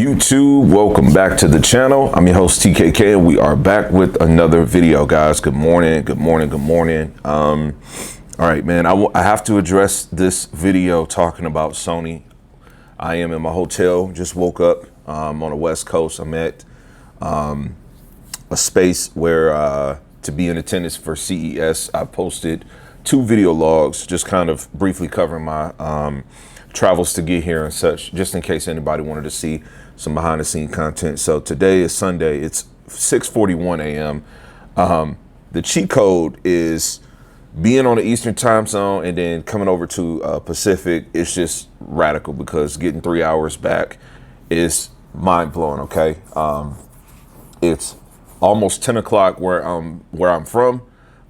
YouTube, welcome back to the channel. I'm your host TKK and we are back with another video, guys. Good morning. All right, man, I have to address this video talking about Sony. I am in my hotel, just woke up on the West Coast. I'm at a space where to be in attendance for CES. I posted 2 video logs just kind of briefly covering my travels to get here and such, just in case anybody wanted to see some behind the scene content. So today is Sunday, it's 6:41 a.m. The cheat code is being on the Eastern time zone and then coming over to Pacific. It's just radical because getting 3 hours back is mind blowing. Okay. It's almost 10 o'clock where I'm from.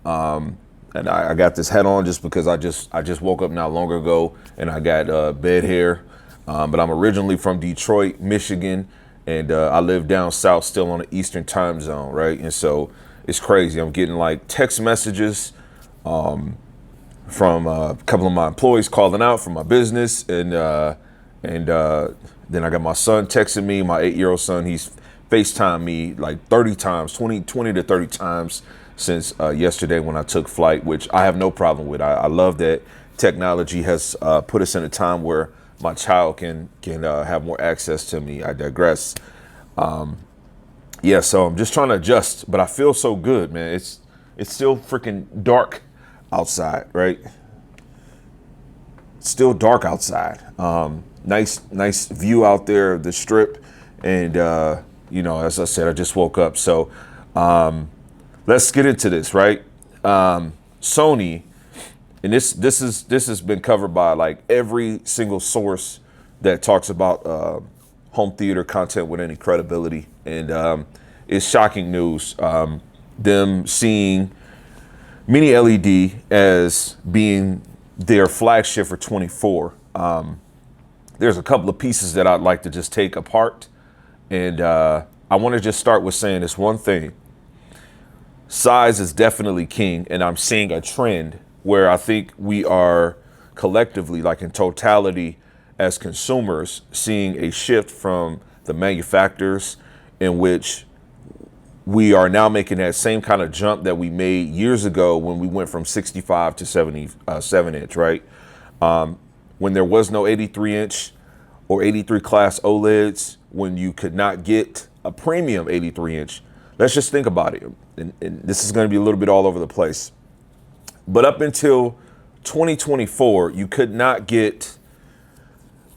And I got this hat on just because I just woke up not long ago and I got bed hair. But I'm originally from Detroit, Michigan, and I live down south still on the Eastern time zone, right? And so it's crazy. I'm getting like text messages from a couple of my employees calling out for my business. And then I got my son texting me, my 8-year-old son. He's FaceTimed me like 30 times, 20 to 30 times since yesterday when I took flight, which I have no problem with. I love that technology has put us in a time where my child can have more access to me. I digress. Yeah, so I'm just trying to adjust, but I feel so good, man. It's still freaking dark outside, right? It's still dark outside. Nice view out there of the strip, and you know, as I said, I just woke up, so let's get into this, right? Sony, and this has been covered by like every single source that talks about home theater content with any credibility, and it's shocking news. Them seeing Mini LED as being their flagship for 24. There's a couple of pieces that I'd like to just take apart, and I want to just start with saying this one thing. Size is definitely king, and I'm seeing a trend where I think we are collectively, like in totality as consumers, seeing a shift from the manufacturers in which we are now making that same kind of jump that we made years ago when we went from 65 to 77 inch, right? When there was no 83 inch or 83 class OLEDs, when you could not get a premium 83 inch, let's just think about it. And this is going to be a little bit all over the place. But up until 2024, you could not get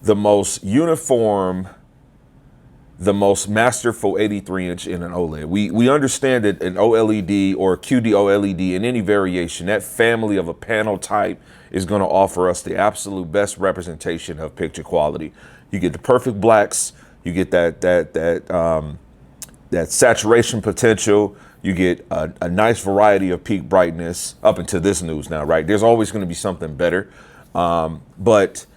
the most uniform, the most masterful 83 inch in an OLED. We understand that an OLED or QD-OLED in any variation, that family of a panel type is going to offer us the absolute best representation of picture quality. You get the perfect blacks, you get that saturation potential, you get a nice variety of peak brightness up into this news now, right? There's always going to be something better. But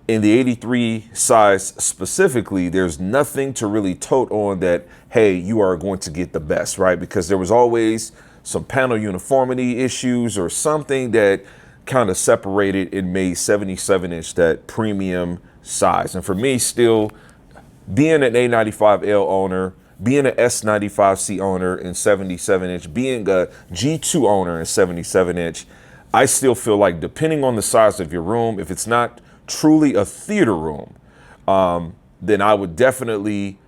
in the 83 size specifically, there's nothing to really tote on that, hey, you are going to get the best, right? Because there was always some panel uniformity issues or something that kind of separated and made 77 inch that premium size. And for me, still being an A95L owner, being an S95C owner in 77 inch, being a G2 owner in 77 inch, I still feel like depending on the size of your room, if it's not truly a theater room, then I would definitely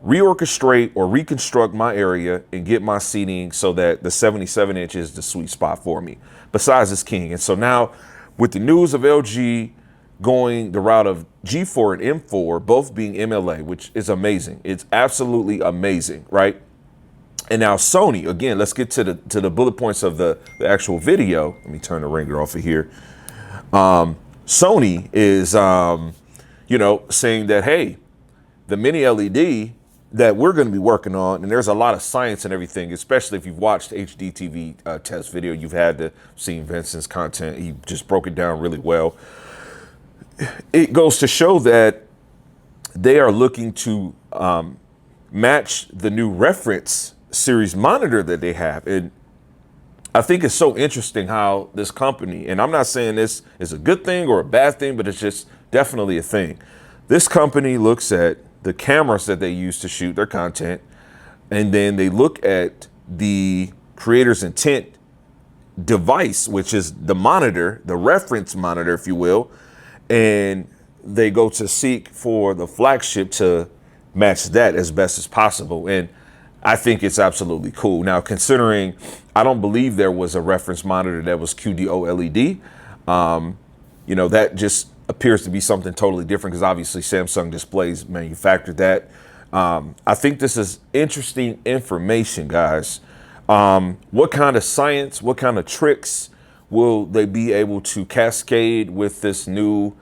reorchestrate or reconstruct my area and get my seating so that the 77 inch is the sweet spot for me. But size is king. And so now with the news of LG going the route of G4 and M4, both being MLA, which is amazing. It's absolutely amazing, right? And now Sony, again, let's get to the bullet points of the actual video. Let me turn the ringer off of here. Sony is, saying that, hey, the Mini LED that we're going to be working on, and there's a lot of science and everything, especially if you've watched HDTV test video, you've had to see Vincent's content. He just broke it down really well. It goes to show that they are looking to match the new reference series monitor that they have. And I think it's so interesting how this company, and I'm not saying this is a good thing or a bad thing, but it's just definitely a thing. This company looks at the cameras that they use to shoot their content, and then they look at the creator's intent device, which is the monitor, the reference monitor, if you will, and they go to seek for the flagship to match that as best as possible. And I think it's absolutely cool. Now, considering I don't believe there was a reference monitor that was QD-OLED, that just appears to be something totally different because obviously Samsung Displays manufactured that. I think this is interesting information, guys. What kind of science, what kind of tricks will they be able to cascade with this new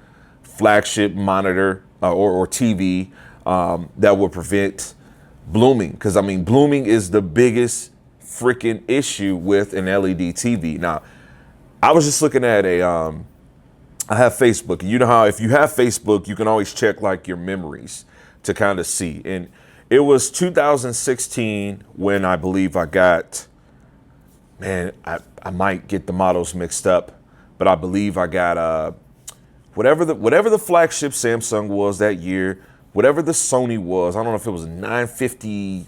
flagship monitor or TV that will prevent blooming? Because I mean, blooming is the biggest freaking issue with an LED TV. Now, I was just looking at I have Facebook. You know how if you have Facebook, you can always check like your memories to kind of see. And it was 2016 when I believe I got, I might get the models mixed up, but I believe I got whatever the flagship Samsung was that year, whatever the Sony was. I don't know if it was a 950E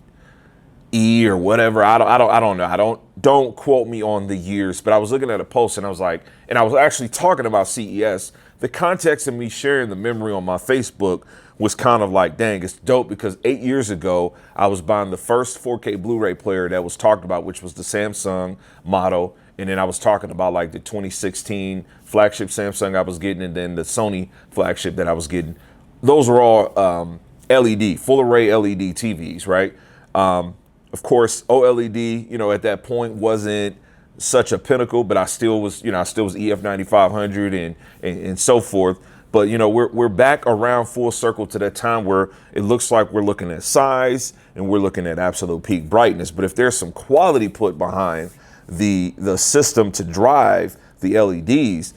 or whatever. I don't know. Don't quote me on the years, but I was looking at a post and I was like, and I was actually talking about CES. The context of me sharing the memory on my Facebook was kind of like, dang, it's dope because 8 years ago, I was buying the first 4K Blu-ray player that was talked about, which was the Samsung model. And then I was talking about like the 2016 flagship Samsung I was getting, and then the Sony flagship that I was getting. Those were all LED, full array LED TVs, right? Of course, OLED, at that point wasn't such a pinnacle, but I still was EF 9500 and so forth. But we're back around full circle to that time where it looks like we're looking at size and we're looking at absolute peak brightness. But if there's some quality put behind the system to drive the LEDs,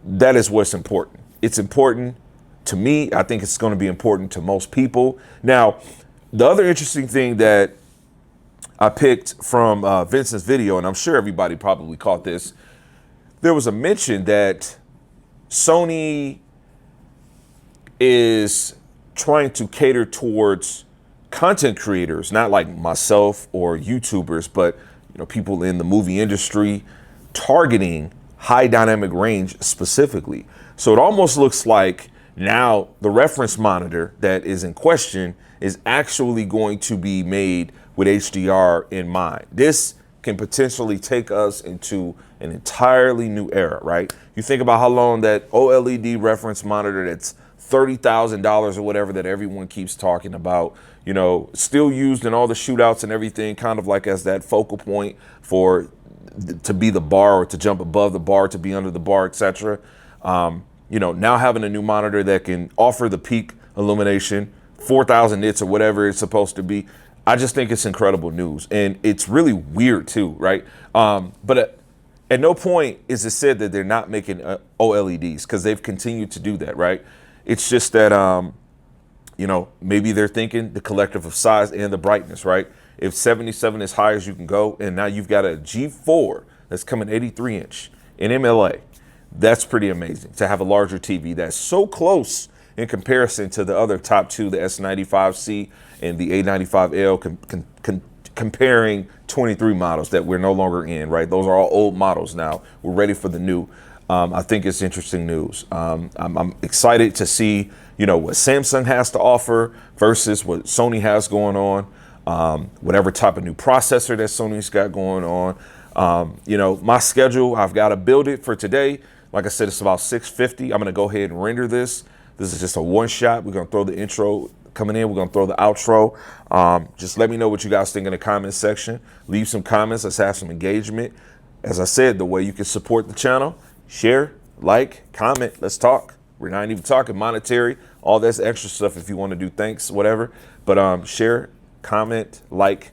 that is what's important. It's important to me. I think it's going to be important to most people. Now, the other interesting thing that I picked from Vincent's video, and I'm sure everybody probably caught this, there was a mention that Sony is trying to cater towards content creators, not like myself or YouTubers, but people in the movie industry, targeting high dynamic range specifically. So it almost looks like now the reference monitor that is in question is actually going to be made with HDR in mind. This can potentially take us into an entirely new era, right? You think about how long that OLED reference monitor that's $30,000 or whatever that everyone keeps talking about, still used in all the shootouts and everything, kind of like as that focal point to be the bar or to jump above the bar, to be under the bar, etc. Now having a new monitor that can offer the peak illumination, 4,000 nits or whatever it's supposed to be. I just think it's incredible news, and it's really weird too, right? But at no point is it said that they're not making OLEDs, because they've continued to do that, right? It's just that maybe they're thinking the collective of size and the brightness, right? If 77 is high as you can go, and now you've got a G4 that's coming 83 inch in MLA, that's pretty amazing to have a larger TV that's so close in comparison to the other top two, the S95C and the A95L, comparing 23 models that we're no longer in, right? Those are all old models now. We're ready for the new. I think it's interesting news. I'm excited to see, what Samsung has to offer versus what Sony has going on, whatever type of new processor that Sony's got going on. My schedule, I've got to build it for today. Like I said, it's about 6:50. I'm going to go ahead and render this. This is just a one shot. We're going to throw the intro coming in. We're going to throw the outro. Just let me know what you guys think in the comment section. Leave some comments. Let's have some engagement. As I said, the way you can support the channel, share, like, comment. Let's talk. We're not even talking monetary. All that's extra stuff if you want to do thanks, whatever. But share, comment, like,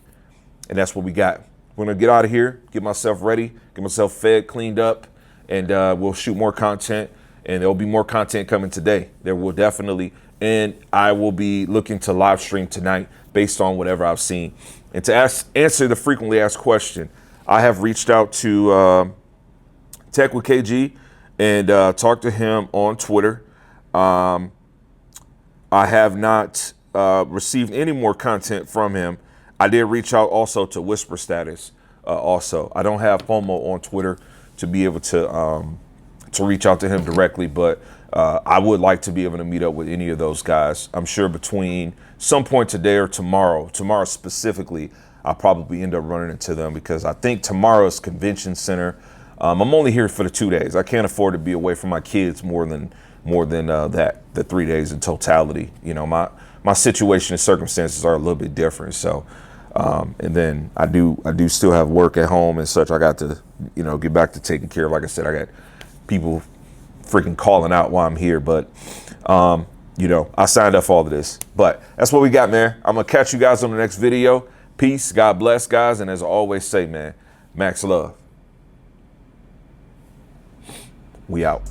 and that's what we got. We're going to get out of here, get myself ready, get myself fed, cleaned up, and we'll shoot more content. And there'll be more content coming today. There will definitely. And I will be looking to live stream tonight based on whatever I've seen. And to answer the frequently asked question, I have reached out to Tech with KG and talked to him on Twitter. I I have not received any more content from him. I did reach out also to Whisper Status. Also, I don't have FOMO on Twitter to be able to reach out to him directly, but I would like to be able to meet up with any of those guys. I'm sure between some point today or tomorrow specifically, I'll probably end up running into them because I think tomorrow's convention center. I'm only here for the 2 days. I can't afford to be away from my kids more than the 3 days in totality. You know, my situation and circumstances are a little bit different. So, and then I do still have work at home and such. I got to, you know, get back to taking care of. Like I said, I got people freaking calling out while I'm here, but you know, I signed up for all of this. But that's what we got, man. I'm gonna catch you guys on the next video. Peace. God bless, guys. And as I always say, man, max love. We out.